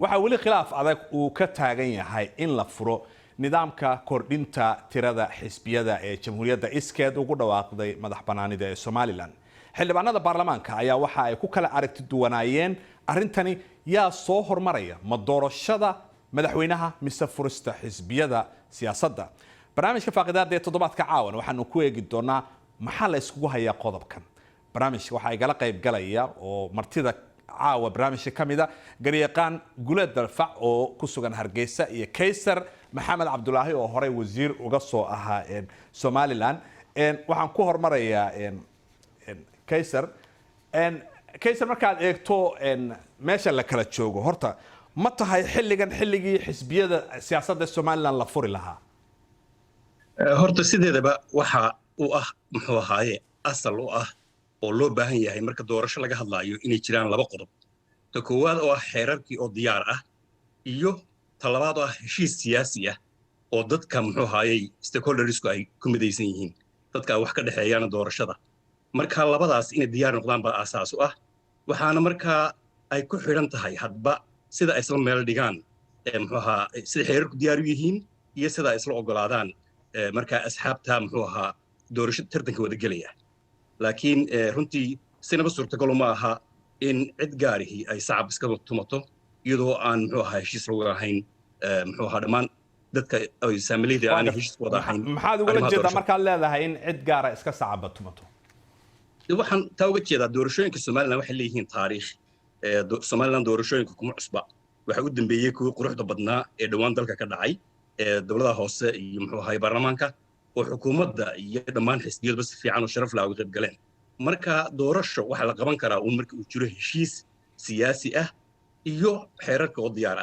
waxa weli khilaaf adag uu ka taagan yahay in la furo nidaamka kordhinta tirada xisbiyada ee jamhuuriyadda iskeed ugu dhawaaqday madax banaanida ee Somaliland. xildhibaanada baarlamaanka ayaa waxa ay ku kala aragti duwanaayeen arrintani yaa soo hormaraya ma doorashada madaxweynaha mise furista xisbiyada siyaasadda. barnaamijka faaqidaada ee toddobaadka caawan waxaanu ku eegi doonaa maxaa la iskugu hayaa qodobkan. barnaamijka waxa ay kala qayb galaya oo martida caawa barnaamijka kamida garyaqaan Guleed Dalfac oo ku sugan Hargeysa iyo Kaysar Maxamed Cabdulaahi oo horey wasiir uga soo ahaa Somaliland. waxaan ku hormarayaa Kaysar markaad eegto meesha la kala joogo horta ma tahay xilligii xisbiyada siyaasadda Somaliland la furi lahaa. horta sideedaba waxa uu muxuu ahaaye asal u oo loo baahan yahay marka doorasho laga hadlaayo inay jiraan laba qodob. ta koowaad oo xeerarkii oo diyaar iyo talabaad oo heshiis siyaasi oo dadka muxuu ahaaye stakeholdersku ay ku midaysan yihiin dadka wax ka dhaxeeyana doorashada. marka labadaas inay diyaar noqdaan baa asaas u waxaana marka ay ku xidhan tahay hadba sida ay isla meel dhigaan muxuu ahaa sida xeerarku diyaar u yihiin iyo sida ay isla ogolaadaan marka asxaabta muxuu ahaa doorasho tartanka wada gelaya. laakiin runtii sinaba suurtagal ma aha in cid gaarihi ay sacab iska tumato iyadoo aan muxuu ahaa heshiis lagu ahayn muxuu ahaa dhammaan dadka ay saamilada aan heshiis wada ahayn. maxaad uga jeedaa markaad leedahay in cid gaara iska sacab tumato? waxaan taa uga jeedaa doorashooyinka Somaliland waxay leeyihiin taariikh. Somaliland doorashooyinka kuma cusba. waxa u dambeeyay kuwa quruxda badnaa ee dhawaan dalka ka dhacay dawladaha hoose iyo muxuu ahaa baarlamaanka oo xukuumadda iyo dhammaan xisbiyada si fiican oo sharaf leh uga qayb galeen. marka doorasho waxa la qaban karaa marka uu jiro heshiis siyaasi iyo xeerarka oo diyaar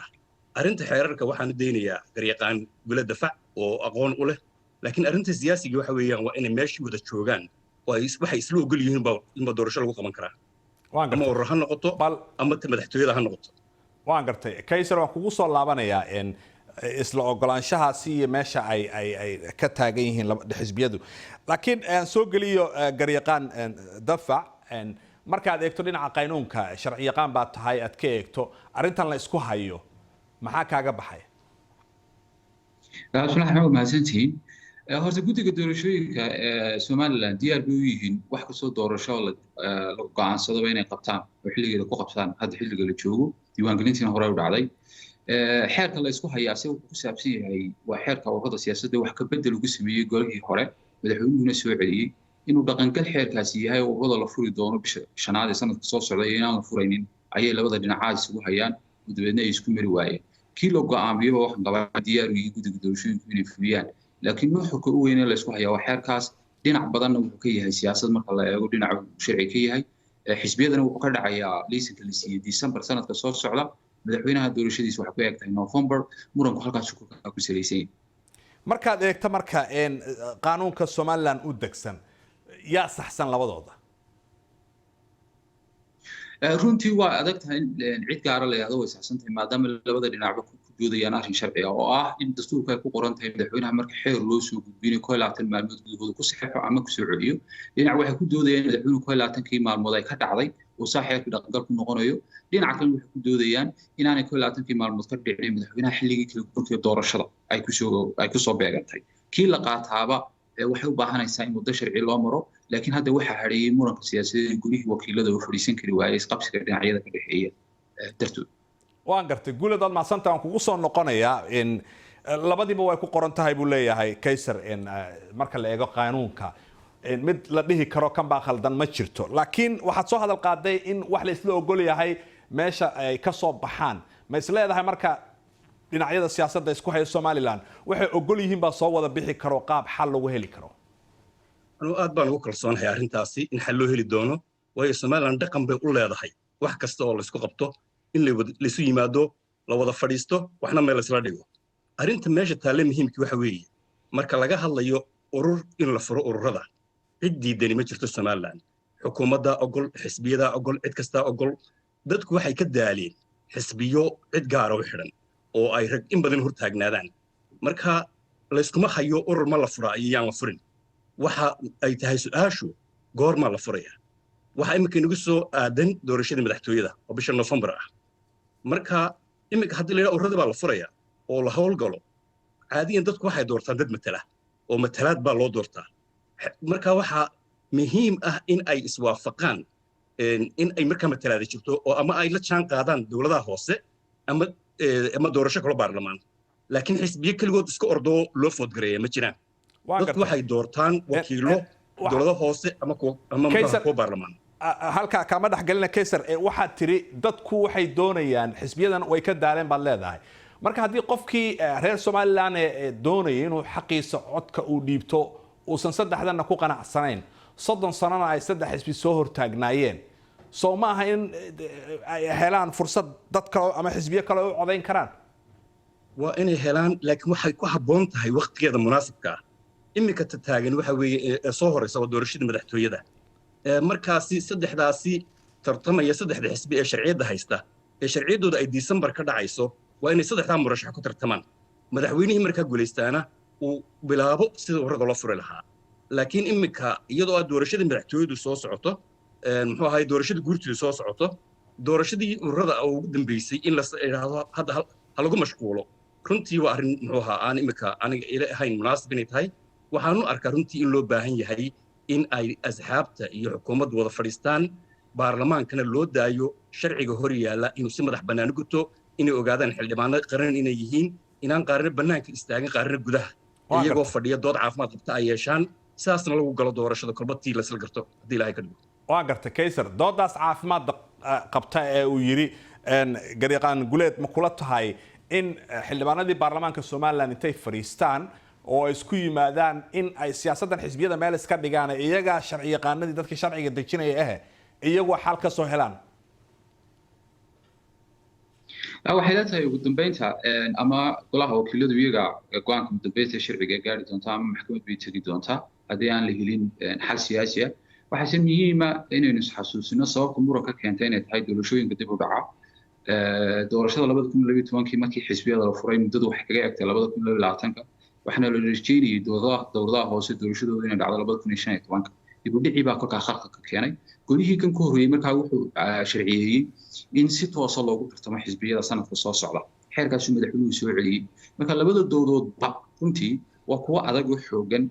arrinta xeerarka waxaan u daynayaa garyaqaan Guleed Dalfac oo aqoon u leh. laakiin arrinta siyaasiga waxa weeyaan waa inay meeshii wada joogaan waxay isla ogol yihiin in doorasho lagu qaban karaa. ama urur ha noqoto ama madaxtooyada ha noqoto. waan gartay Kaysar waan kugu soo laabanayaa isla ogolaanshahaasi iyo meesha ay ka taagan yihiin xisbiyadu. laakiin aan soo geliyo garyaqaan Dalfac markaad eegto dhinaca qaynuunka sharci yaqaan baad tahay aad ka eegto arrintan la isku hayo maxaa kaaga baxay? Waxaan mahadsantihiin. horta guddiga doorashooyinka Somaliland diyaar bay u yihiin wax kastoo doorasho la go'aansado inay qabtaan oo xilligeeda ku qabtaan hadda xilliga la joogo diiwaangelintiina hore u dhacday. xeerka la isku hayaa si uu ku saabsan yahay waa xeerka ururada siyaasadda wax ka bedel ugu sameeyay golihii hore madaxweynuhuna soo celiyay inuu dhaqangal xeerkaasi yahay ururada la furi doono bisha 5aad ee sanadka soo socda inaan la furaynin ayay labada dhinacaad isugu hayaan guddigeedna ay isku mari waayeen. kii loo go'aamiyay waxaan qabaa diyaar u yihiin guddiga doorashooyinka inay fuliyaan. laakiin nuxurka u weyn ee la isku hayaa waa xeerkaas dhinac badanna wuxuu ka yahay siyaasad marka la eego dhinaca sharci ka yahay. xisbiyadana wuxuu ka dhacayaa liisanka la siiyay December sanadka soo socda. madaxweynaha doorashadiisa waxa ku eegtay November muranku halkaas ku salaysan. markaad eegto marka qaanuunka Somaliland u degsan yaa saxsan labadooda? runtii waa adag tahay cid gaar ah leeyahay way saxsan tahay maadaama labada dhinacba ku doodayaan arrin sharci oo in dastuurka ay ku qoran tahay madaxweynaha marka xeer loo soo gudbinayo 12 maalmood gudahooda ku saxeexo ama ku soo celiyo. dhinac waxay ku doodayaan madaxweynuhu 12 maalmood ay ka dhacday oo saaxiibka dhaqangal ku noqonayo. dhinaca kale waxay ku doodayaan inaanay 12 maalmood ka dhicin madaxweynaha xilligii kala gurka doorashada ay ku soo beegantay. kii la qaataaba waxay u baahanaysaa in muddo sharci loo maro. laakiin hadda waxa hareeyay muranka siyaasadeed gurihii wakiilada oo fadhiisan kari waayay isqabsiga dhinacyada ka dhaxeeya dartood. waan gartay Guleed aad maasanta aan kugu soo noqonayaa labadiiba way ku qoran tahay buu leeyahay Kaysar marka la eego qaanuunka mid la dhihi karo kan baa khaldan ma jirto. laakiin waxaad soo hadal qaaday in wax la isla ogol yahay meesha ay ka soo baxaan. ma isleedahay marka dhinacyada siyaasadda isku haya Somaliland waxay ogol yihiin baa soo wada bixi karo qaab xal lagu heli karo? anuu aad baan ugu kalsoonahay arrintaasi in xal loo heli doono waayo Somaliland dhaqan bay u leedahay wax kasta oo la isku qabto in la isu yimaado la wada fadhiisto waxna meel isla dhigo. arrinta meesha taale muhiimkii waxa weeye marka laga hadlayo urur in la furo ururada cid diidani ma jirto Somaliland. xukuumadda ogol xisbiyada ogol cid kasta ogol dadku waxay ka daaleen xisbiyo cid gaar ah u xidhan oo ay rag in badan hor taagnaadaan. marka la iskuma hayo urur ma la fura ayaan la furin. waxa ay tahay su'aashu goorma la furaya. waxa imika inagu soo aadan doorashada madaxtooyada oo bisha November marka iminka haddii la yidhaha urradii baa la furaya oo la howlgalo caadiyan dadku waxay doortaan dad matala oo matalaad baa loo doortaa marka waxaa muhiim ah in ay iswaafaqaan in ay markaa matalaada jirto oo ama ay la jaan qaadaan dowladaha hoose ama doorasho kalo baarlamaan laakiin xisbiye keligood iska ordoo loo foodgareeya ma jiraan dadku waxay doortaan wakiilo dowladaha hoose ama kuwa baarlamaan halka kama dhexgelina kaysar waxaad tiri dadku waxay doonayaan xisbiyadan way ka daaleen baad leedahay marka haddii qofkii reer somalilan doonaya inuu xaqiisa codka uu dhiibto uusan saddexdanna ku qanacsanayn 30 sanana ay saddex xisbi soo hortaagnaayeen soo ma aha in ay helaan fursad dad kale ama xisbiye kale u codayn karaan waa inay helaan laakiin waxay ku habboon tahay waqtigeeda munaasibka ah iminka taagan waxa weeye soo horeysa waa doorashada madaxtooyada markaasi saddexdaasi tartamaya saddexda xisbi ee sharciyadda haysta ee sharciyaddooda ay December ka dhacayso waa inay saddexdaa murashax ku tartamaan madaxweynihii markaa guulaystaana uu bilaabo sida ururada loo furi lahaa laakiin iminka iyadoo doorashada madaxtooyadu soo socoto muxuu ahaay doorashada guurtidu soo socoto doorashadii ururada ugu dambeysay in la yiraahdo hadda ha lagu mashquulo runtii waa arrin muxuu ahaa aan iminka aniga ila ahayn munaasib inay tahay waxaanu arkaa runtii in loo baahan yahay in ay asxaabta iyo xukuumaddu wada fadhiistaan baarlamaankana loo daayo sharciga hor yaalla inuu si madax bannaan u guto inay ogaadaan xildhibaano qaran inay yihiin inaan qaarina bannaanka istaagin qaarina gudaha iyagoo fadhiya dood caafimaad qabta ay yeeshaan sidaasna lagu galo doorashada kolbatii la isla garto haddii ilaahay ka dhigo waa gartay kaysar doodaas caafimaad qabta ee uu yidhi garyaqaan guleed ma kula tahay in xildhibaanadii baarlamaanka somalilan intay fadhiistaan oo ay isku yimaadaan in ay siyaasaddan xisbiyada meel iska dhigaan iyagaa sharci yaqaanadii dadkii sharciga dejinaya iyagoo xal ka soo helaan waxay leedahay ugu dambeynta ama golaha wakiiladu iyaga go'aanka ugu dambeynta sharciga gaari doonta ama maxkamad bay tegi doontaa haddii aan la helin xal siyaasi ah waxaase muhiima inaynu isxasuusino sababta muranka keentay inay tahay doorashooyinka dib u dhaca doorashada 2012 markii xisbiyada la furay muddadu waxay kaga egtay 2022 waxaana la rajeynayay dowladaha hoose doorashadooda inay dhacdo 2015 dib u dhici baa kolkaa khalqa ka keenay golihii kan ku horreeyay markaa wuxuu sharciyeeyey in si toosa loogu tartamo xisbiyada sanadka soo socda xeerkaasuu madaxweynuhu soo celiyey marka labada doodoodba runtii waa kuwo adag oo xoogan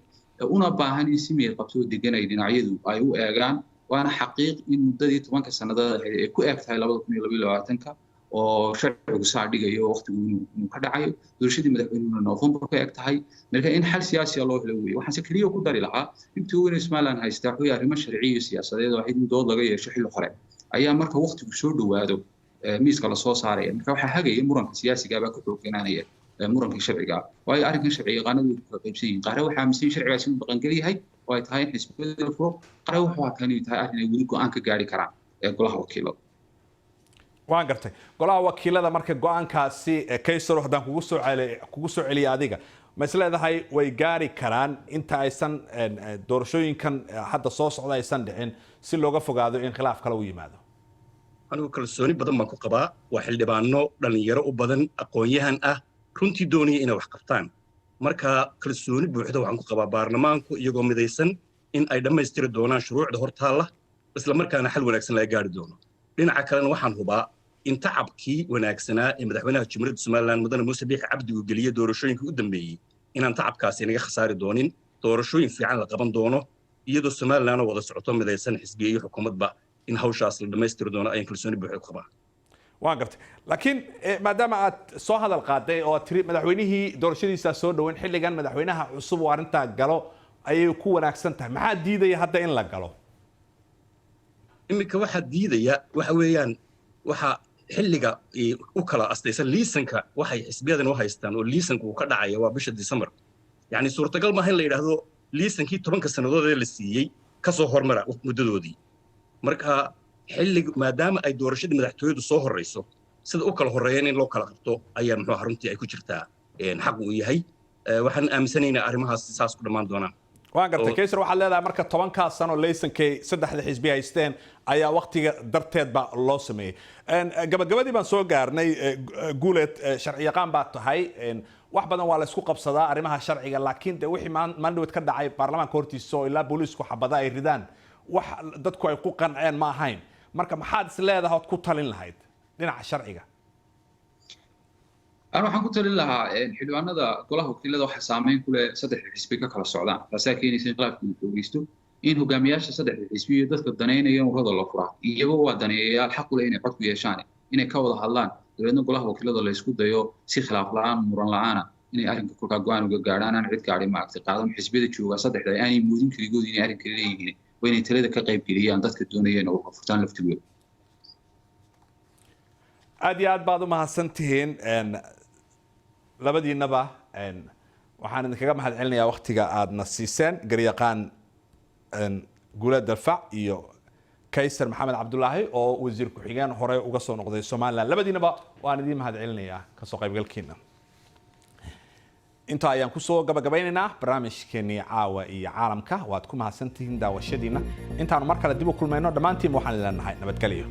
una baahan in si meel qabto degan ay dhinacyadu ay u eegaan waana xaqiiq in muddadii 10 sannadood ay ku eeg tahay 2022 oo sharcigu saa dhigayo waqtigu inuu ka dhacayo doorashadii madaxweynuhu November ka eeg tahay marka in xal siyaasi loo helo weey waxaan si kaliya ku dari lahaa intii uu Somaliland haystaa xooy arrimo sharci iyo siyaasadeed oo in dood laga yeesho xilli hore ayaa marka waqtigu soo dhawaado miiska la soo saaray marka waxa hagaya muranka siyaasiga baa ku xoogananaya muranka sharciga way arrinkan sharci yaqaanadu ka qaybsiin qaar waxa aaminsan sharcigaasi inuu dhaqan gal yahay oo ay tahay xisbiyada furo qaar waxa kan tahay arrin ay weli go'aan ka gaari karaan golaha wakiilada waan gartay golaha wakiilada marka go'aankaasi kaysar haddaan kugu soo celiyo adiga ma isleedahay way gaari karaan inta aysan doorashooyinkan hadda soo socda aysan dhicin si looga fogaado in khilaaf kale u yimaado anigu kalsooni badan baan ku qabaa waa xildhibaano dhalinyaro u badan aqoon-yahan ah runtii doonaya inay wax qabtaan marka kalsooni buuxda waxaan ku qabaa baarlamaanku iyagoo midaysan in ay dhammaystiri doonaan shuruucda hortaalla isla markaana xal wanaagsan laga gaari doono dhinaca kalena waxaan hubaa in tacabkii wanaagsanaa ee madaxweynaha Jamhuuriyadda Somaliland mudane Muuse Biixi Cabdi uu geliyay doorashooyinka u dambeeyay inaan tacabkaasi inaga khasaari doonin doorashooyin fiican la qaban doono iyadoo Somaliland wada socoto midaysan xisbiye iyo xukuumadba in hawshaas la dhammaystiri doono ayaan kalsooni buuxda ku qabaa waan gartay laakiin maadaama aad soo hadal qaaday oo tiri madaxweynihii doorashadiisa soo dhaweyn xilligan madaxweynaha cusub oo arrinta galo ayay ku wanaagsan tahay maxaa diidaya hadda in la galo iminka waxa diidaya waxa weeyaan waxa xilliga u kala astaysan liisanka waxay xisbiyadan u haystaan oo liisanku ka dhacaya waa bisha December yani suurtagal ma in la yiraahdo liisankii 10 sanadood ee la siiyay ka soo hormara muddadoodii marka xilliga maadaama ay doorashada madaxtooyadu soo horeyso sida u kala horeeyeen in loo kala qabto ayaa muxuu runtii ay ku jirtaa xaq uu yahay waxaan aaminsanaynaa arrimahaas saas ku dhamaan doonaan waan gartay kaysar waxaad leedahay marka 10 sano laysankay saddexda xisbi haysteen ayaa waqtiga darteed ba loo sameeyay gabagabadii baan soo gaarnay guuleed sharci yaqaan baa tahay wax badan waa la isku qabsadaa arrimaha sharciga laakiin wixii maandhood ka dhacay baarlamaanka hortiisa oo ilaa booliisku xabada ay ridaan wax dadku ay ku qanceen ma ahayn marka maxaad is leedahay ood ku talin lahayd dhinaca sharciga أنا waxaan ku talin lahaa xildhibaanada golaha wakiilada waxa saameyn ku leh saddex xisbi ka kala socdaan taasoo keenaysa in qalabku uu geysto in hogaamiyaasha saddex xisbi iyo dadka daneynaya ururada la furaa iyagoo waa daneeyayaal xaq u leh inay cod ku yeeshaan inay ka wada hadlaan dowladda golaha wakiilada la isku dayo si khilaaf la'aan muran la'aan inay arrinka kolka go'aan uga gaaraan aan cid gaari ma agtay qaadan xisbiyada jooga saddexda aanay muudin kaligood inay arrinka leeyihiin waa inay talada ka qayb geliyaan dadka doonaya inay ururka furtaan laftigooda aad iyo aad baad u mahadsantihiin labadiinaba waxaan idinkaga mahad celinayaa waqtiga aadna siiseen garyaqaan guulad dalfac iyo kaysar maxamed cabdulaahi oo wasiir ku-xigeen hore uga soo noqday somaliland labadiinaba waan idiin mahad celinayaa kasoo qaybgalkiina inta ayaan kusoo gabagabeynaynaa barnaamijkeenii caawa iyo caalamka waad ku mahadsantihiin daawashadiina intaanu mar kale dib u kulmayno dhammaantiin waxaan leenahay nabadgelyo